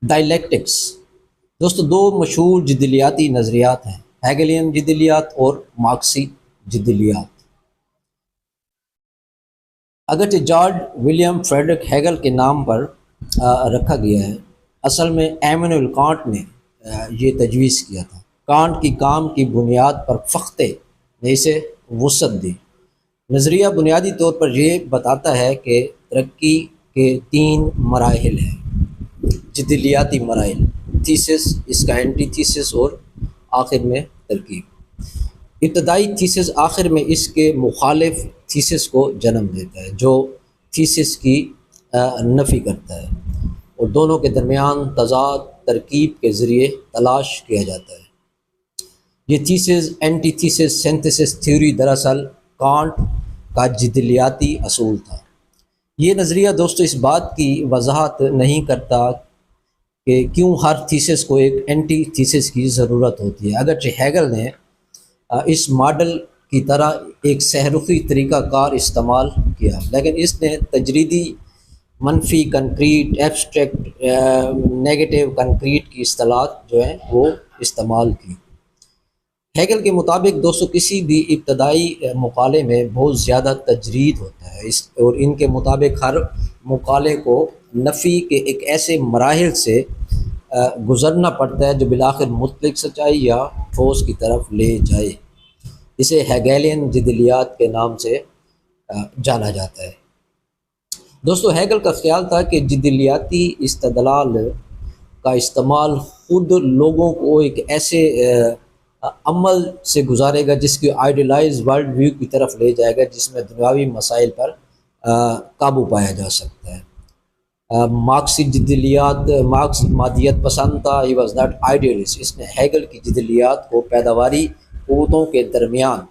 Dialectics दोस्तों दो मशहूर जिदलियाती नज़रियात हैं, हेगलियन जिदलियात और मार्क्सी जिदलियात। अगरचे जॉर्ज विलियम फ्रेडरिक हेगल के नाम पर रखा गया है, असल में एमैनुएल कांट ने ये तजवीज़ किया था। कांट की काम की बुनियाद पर फ़ख्ते ने इसे वुसअत दी। नज़रिया बुनियादी तौर पर यह बताता है कि तरक्की के तीन मराहिल हैं, जिदलियाती मराहिल, थीसिस, इसका एंटी थीसिस और आखिर में तरकीब। इब्तदाई थीसिस आखिर में इसके मुखालिफ थीसिस को जन्म देता है जो थीसिस की नफ़ी करता है, और दोनों के दरमियान तज़ाद तरकीब के ज़रिए तलाश किया जाता है। ये thesis anti thesis synthesis theory दरअसल कांट का जिदलियाती असूल था। ये नज़रिया दोस्तों इस बात की वजाहत नहीं करता कि क्यों हर थीसिस को एक एंटी थीसिस की ज़रूरत होती है। अगरचे हेगल ने इस मॉडल की तरह एक सहरुखी तरीक़ाकार इस्तेमाल किया, लेकिन इसने तजरीदी, मनफी, कंक्रीट, एब्स्ट्रैक्ट, नेगेटिव, कंक्रीट की इस्तेलाहत जो है वो इस्तेमाल की। हेगल के मुताबिक दोस्तों किसी भी इब्तदाई मुकाले में बहुत ज़्यादा तजरीद होता है और इनके मुताबिक हर मुकाले को नफ़ी के एक ऐसे मराहिल से गुज़रना पड़ता है जो बिलाखिर मुतलक सच्चाई या ठोस की तरफ ले जाए। इसे हेगेलियन जिदलियात के नाम से जाना जाता है। दोस्तों हेगल का ख्याल था कि जिदलियाती इस्तदलाल का इस्तेमाल खुद लोगों को एक ऐसे अमल से गुजारेगा जिसकी आइडियलाइज वर्ल्ड व्यू की तरफ ले जाएगा, जिसमें दुनियावी मसाइल पर काबू पाया जा सकता है। मार्क्सी जिदलियात, मार्क्स मादियत पसंद था, ही वॉज नॉट आइडियलिस्ट। इसने हेगल की जिदलियात को पैदावारी क़ुव्वतों के दरमियान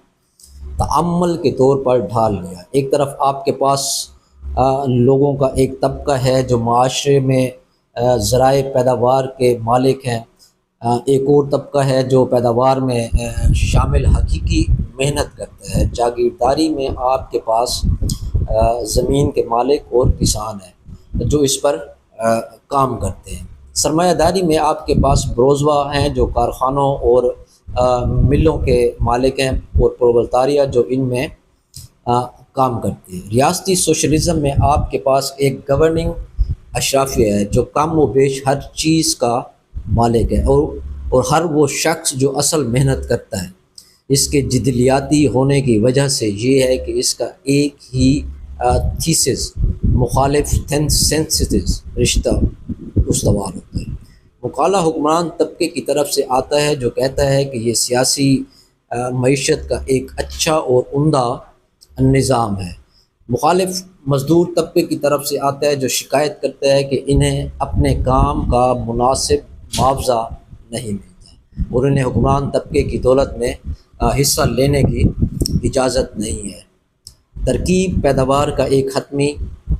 तअम्मुल के तौर पर ढाल लिया। एक तरफ आपके पास लोगों का एक तबका है जो माशरे में ज़राए पैदावार के मालिक हैं, एक और तबका है जो पैदावार में शामिल हकीकी मेहनत करता है। जागीरदारी में आपके पास ज़मीन के मालिक और किसान हैं जो इस पर काम करते हैं। सरमायादारी में आपके पास ब्रोजवा हैं जो कारखानों और मिलों के मालिक हैं, और प्रोलेतारिया जो इनमें काम करती है। रियासती सोशलिज़म में आपके पास एक गवर्निंग अशराफिया है जो कम व बेश हर चीज़ का मालिक है, और हर वो शख्स जो असल मेहनत करता है। इसके जिदलियाती होने की वजह से ये है कि इसका एक ही थीसिस मुखालिफ सेंसिटिव रिश्ता उस्तवार होता है। मुकाला हुक्मरान तबके की तरफ से आता है जो कहता है कि ये सियासी मईशत का एक अच्छा और उम्दा निज़ाम है। मुखालिफ मज़दूर तबके की तरफ से आता है जो शिकायत करता है कि इन्हें अपने काम का मुनासिब मुआवजा नहीं मिलता और इन्हें हुक्मरान तबके की दौलत में हिस्सा लेने की इजाज़त नहीं है। तरकीब पैदावार का एक हतमी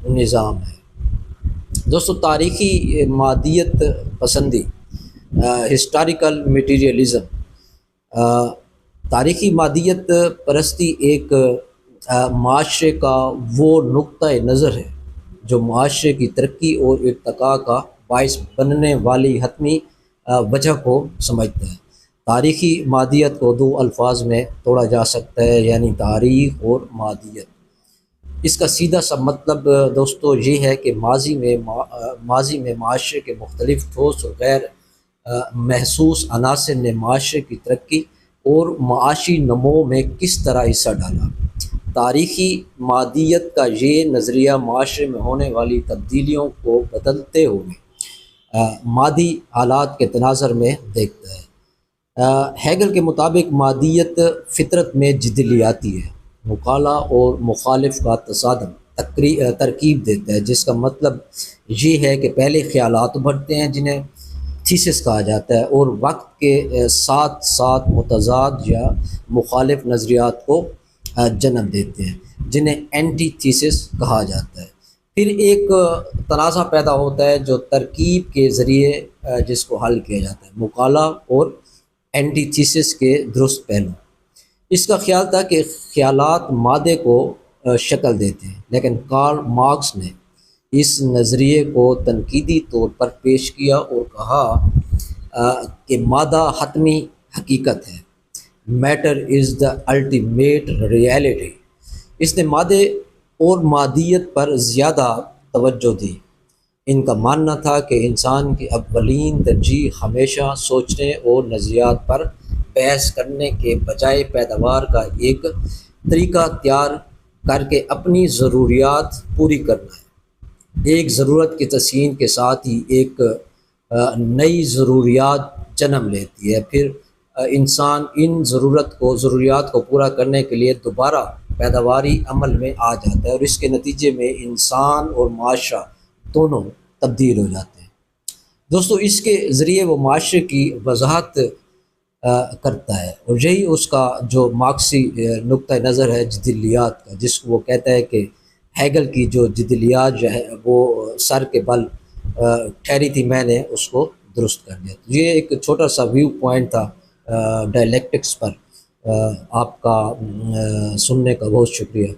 निज़ाम है। दोस्तों तारीख़ी मादियत पसंदी, हिस्टोरिकल मटीरियलिज़म, तारीख़ी मादियत परस्ती एक माशरे का वो नुक्ता नज़र है जो माशरे की तरक्की और इर्तिका का बाइस बनने वाली हतमी वजह को समझता है। तारीख़ी मादियत को दो अल्फाज में तोड़ा जा सकता है, यानी तारीख़ और मादियत। इसका सीधा सा मतलब दोस्तों ये है कि माजी में माशरे के मुख्तलिफ ठोस और गैर महसूस अनासर ने माशरे की तरक्की और माशी नमो में किस तरह हिस्सा डाला। तारीख़ी मादियत का ये नज़रिया माशरे में होने वाली तब्दीलियों को बदलते हुए मादी हालात के तनाज़र में देखता है। हेगल के मुताबिक मादियत फ़ितरत में जिदलियाती है, मुकाला और मुखालिफ का तसादम तरकीब देता है, जिसका मतलब ये है कि पहले ख्यालात उभरते हैं जिन्हें थीसिस कहा जाता है और वक्त के साथ साथ मुतज़ाद या मुखालिफ नज़रियात को जन्म देते हैं जिन्हें एंटी थीसिस कहा जाता है। फिर एक तनाज़ा पैदा होता है जो तरकीब के ज़रिए जिसको हल किया जाता है, मुकाला और एंटी थीसिस के दुरुस्त पहलू। इसका ख्याल था कि ख्यालात मादे को शक्ल देते हैं, लेकिन कार्ल मार्क्स ने इस नज़रिए को तनकीदी तौर पर पेश किया और कहा कि मादा हतमी हकीकत है, matter is the ultimate reality. इसने मादे और मादियत पर ज़्यादा तवज्जो दी। इनका मानना था कि इंसान की अव्वलीन तरजीह हमेशा सोचने और नज़रियात पर बहस करने के बजाय पैदावार का एक तरीका तैयार करके अपनी ज़रूरियात पूरी करना है। एक ज़रूरत की तस्कीन के साथ ही एक नई ज़रूरियात जन्म लेती है। फिर इंसान इन ज़रूरियात को पूरा करने के लिए दोबारा पैदावारी अमल में आ जाता है और इसके नतीजे में इंसान और माशरा दोनों तब्दील हो जाते हैं। दोस्तों, इसके ज़रिए वो माशरे की वजाहत करता है और यही उसका जो मार्क्सी नुक्ता नज़र है जदिलियात का, जिसको वो कहता है कि हैगल की जो जदिलियात जो है वो सर के बल ठहरी थी, मैंने उसको दुरुस्त कर दिया। तो ये एक छोटा सा व्यू पॉइंट था डायलेक्टिक्स पर। आपका सुनने का बहुत शुक्रिया।